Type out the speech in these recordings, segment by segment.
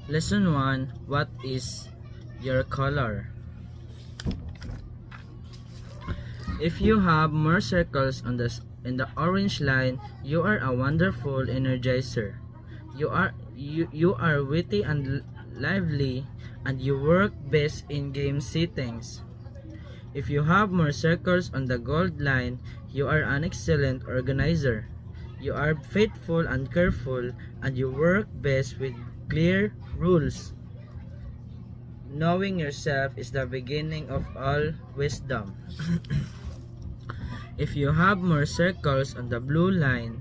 Lesson 1. What is your color? If you have more circles in the orange line, you are a wonderful energizer. You are witty and lively, and you work best in game settings. If you have more circles on the gold line, you are an excellent organizer. You are faithful and careful, and you work best with clear rules. Knowing yourself is the beginning of all wisdom. If you have more circles on the blue line,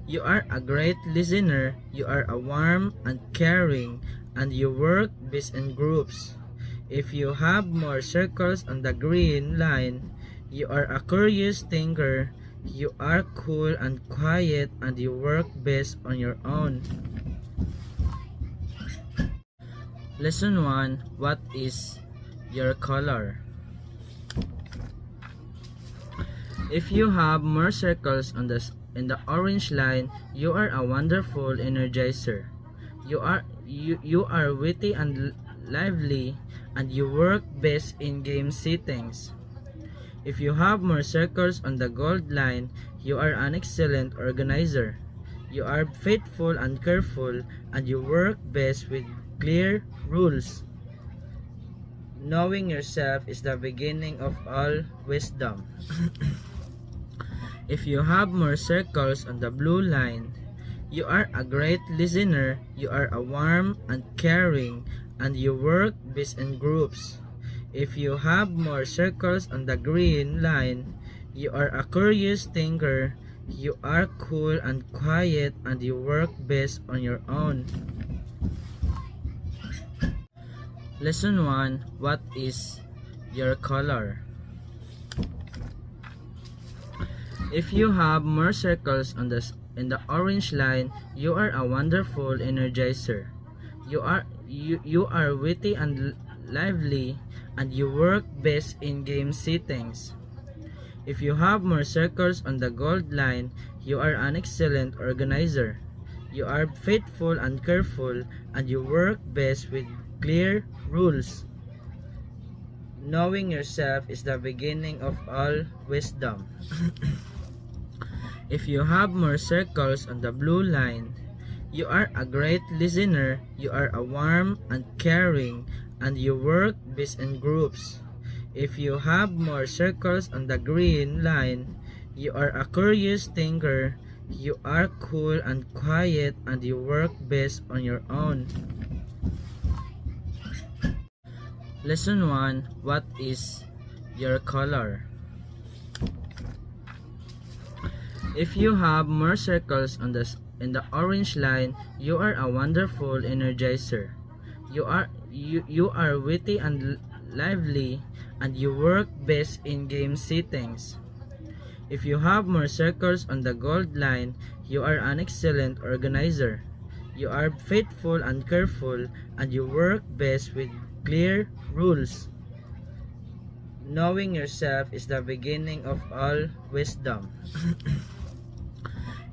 you are a great listener, you are a warm and caring, and you work best in groups. If you have more circles on the green line, you are a curious thinker, you are cool and quiet, and you work best on your own. Lesson 1. What is your color? If you have more circles in the orange line, you are a wonderful energizer. You are witty and lively, and you work best in game settings. If you have more circles on the gold line, you are an excellent organizer. You are faithful and careful, and you work best with clear rules. Knowing yourself is the beginning of all wisdom. If you have more circles on the blue line, you are a great listener, you are a warm and caring, and you work best in groups. If you have more circles on the green line, you are a curious thinker, you are cool and quiet, and you work best on your own. Lesson 1. What is your color? If you have more circles in the orange line, you are a wonderful energizer. You are witty and lively, and you work best in game settings. If you have more circles on the gold line, you are an excellent organizer. You are faithful and careful, and you work best with clear rules. Knowing yourself is the beginning of all wisdom. If you have more circles on the blue line, you are a great listener, you are a warm and caring, and you work best in groups. If you have more circles on the green line, you are a curious thinker, you are cool and quiet, and you work best on your own. Lesson 1. What is your color? If you have more circles in the orange line, you are a wonderful energizer. You are witty and lively, and you work best in game settings. If you have more circles on the gold line, you are an excellent organizer. You are faithful and careful, and you work best with clear rules. Knowing yourself is the beginning of all wisdom.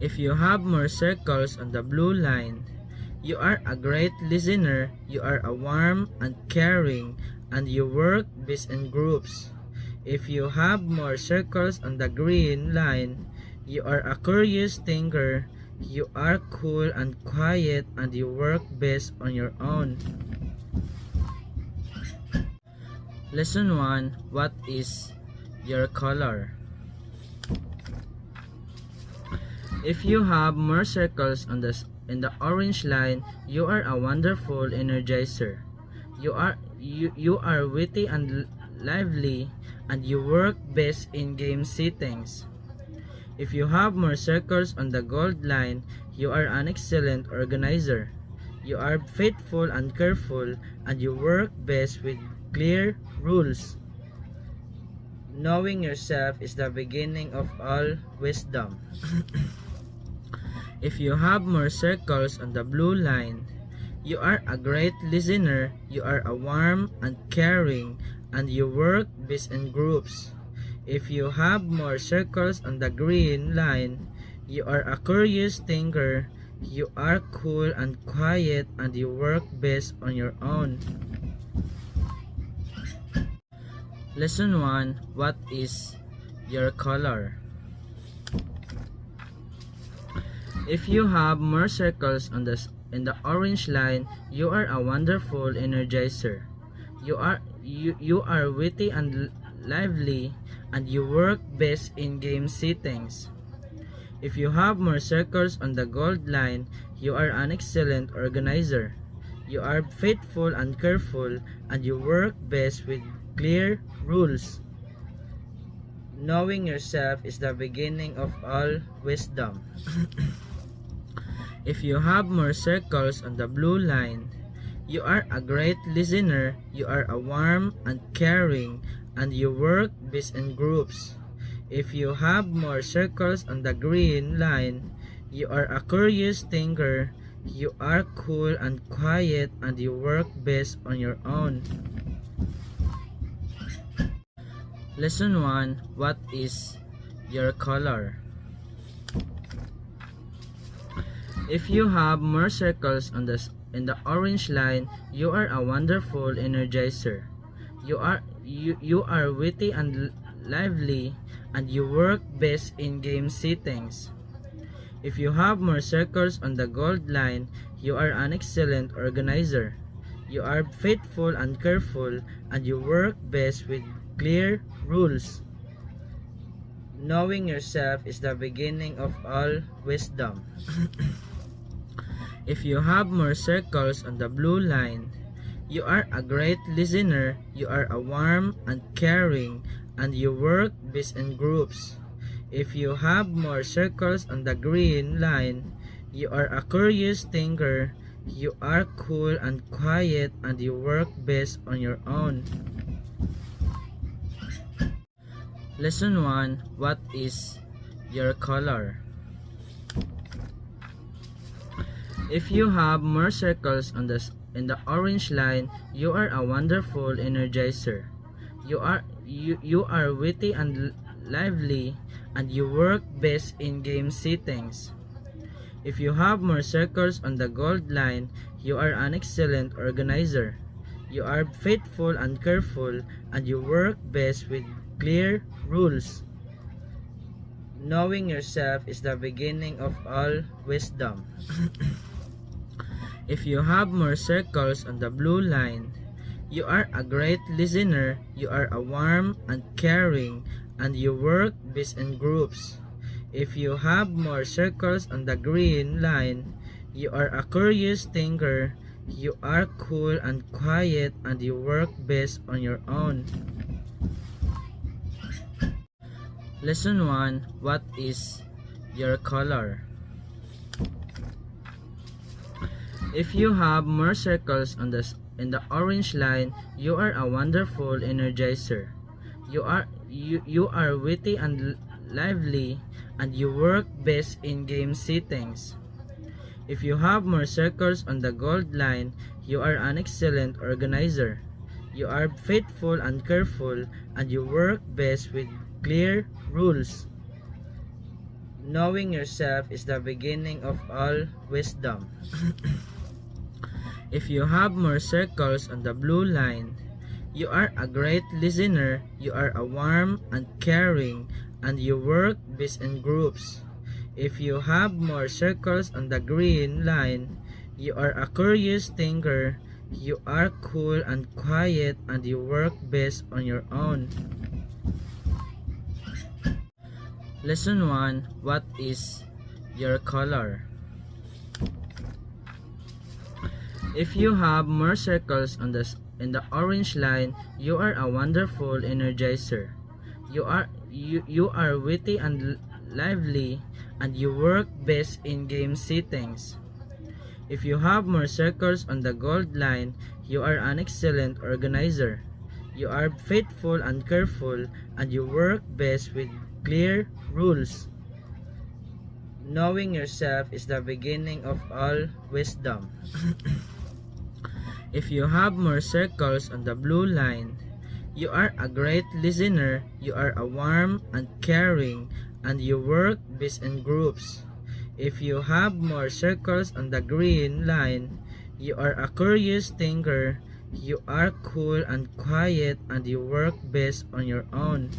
If you have more circles on the blue line, you are a great listener, you are a warm and caring, and you work best in groups. If you have more circles on the green line, you are a curious thinker, you are cool and quiet, and you work best on your own. Lesson 1. What is your color? If you have more circles in the orange line, you are a wonderful energizer. You are witty and lively, and you work best in game settings. If you have more circles on the gold line, you are an excellent organizer. You are faithful and careful, and you work best with clear rules. Knowing yourself is the beginning of all wisdom. If you have more circles on the blue line, you are a great listener, you are a warm and caring, and you work best in groups. If you have more circles on the green line, you are a curious thinker, You are cool and quiet and you work best on your own. Lesson 1. What is your color? If you have more circles in the orange line, you are a wonderful energizer. You are witty and lively and you work best in game settings. If you have more circles on the gold line, you are an excellent organizer. You are faithful and careful and you work best with clear rules. Knowing yourself is the beginning of all wisdom. If you have more circles on the blue line, you are a great listener, you are a warm and caring, and you work best in groups. If you have more circles on the green line, you are a curious thinker, you are cool and quiet, and you work best on your own. Lesson 1. What is your color? If you have more circles in the orange line, you are a wonderful energizer. You are witty and lively and you work best in game settings. If you have more circles on the gold line, you are an excellent organizer. You are faithful and careful and you work best with clear rules. Knowing yourself is the beginning of all wisdom. If you have more circles on the blue line, you are a great listener, you are a warm and caring, and you work best in groups. If you have more circles on the green line, you are a curious thinker, you are cool and quiet, and you work best on your own. Lesson 1. What is your color? If you have more circles in the orange line, you are a wonderful energizer. You are witty and lively and you work best in game settings. If you have more circles on the gold line, you are an excellent organizer. You are faithful and careful and you work best with clear rules. Knowing yourself is the beginning of all wisdom. If you have more circles on the blue line, you are a great listener, you are a warm and caring, and you work best in groups. If you have more circles on the green line, you are a curious thinker, you are cool and quiet, and you work best on your own. Lesson 1. What is your color? If you have more circles in the orange line, you are a wonderful energizer. You are witty and lively and you work best in game settings. If you have more circles on the gold line, you are an excellent organizer. You are faithful and careful and you work best with clear rules. Knowing yourself is the beginning of all wisdom. If you have more circles on the blue line, you are a great listener, you are a warm and caring, and you work best in groups. If you have more circles on the green line, you are a curious thinker, you are cool and quiet, and you work best on your own. Lesson 1. What is your color? If you have more circles in the orange line, you are a wonderful energizer. You are witty and lively and you work best in game settings. If you have more circles on the gold line, you are an excellent organizer. You are faithful and careful and you work best with clear rules. Knowing yourself is the beginning of all wisdom. If you have more circles on the blue line, you are a great listener, you are a warm and caring, and you work best in groups. If you have more circles on the green line, you are a curious thinker. You are cool and quiet and you work best on your own.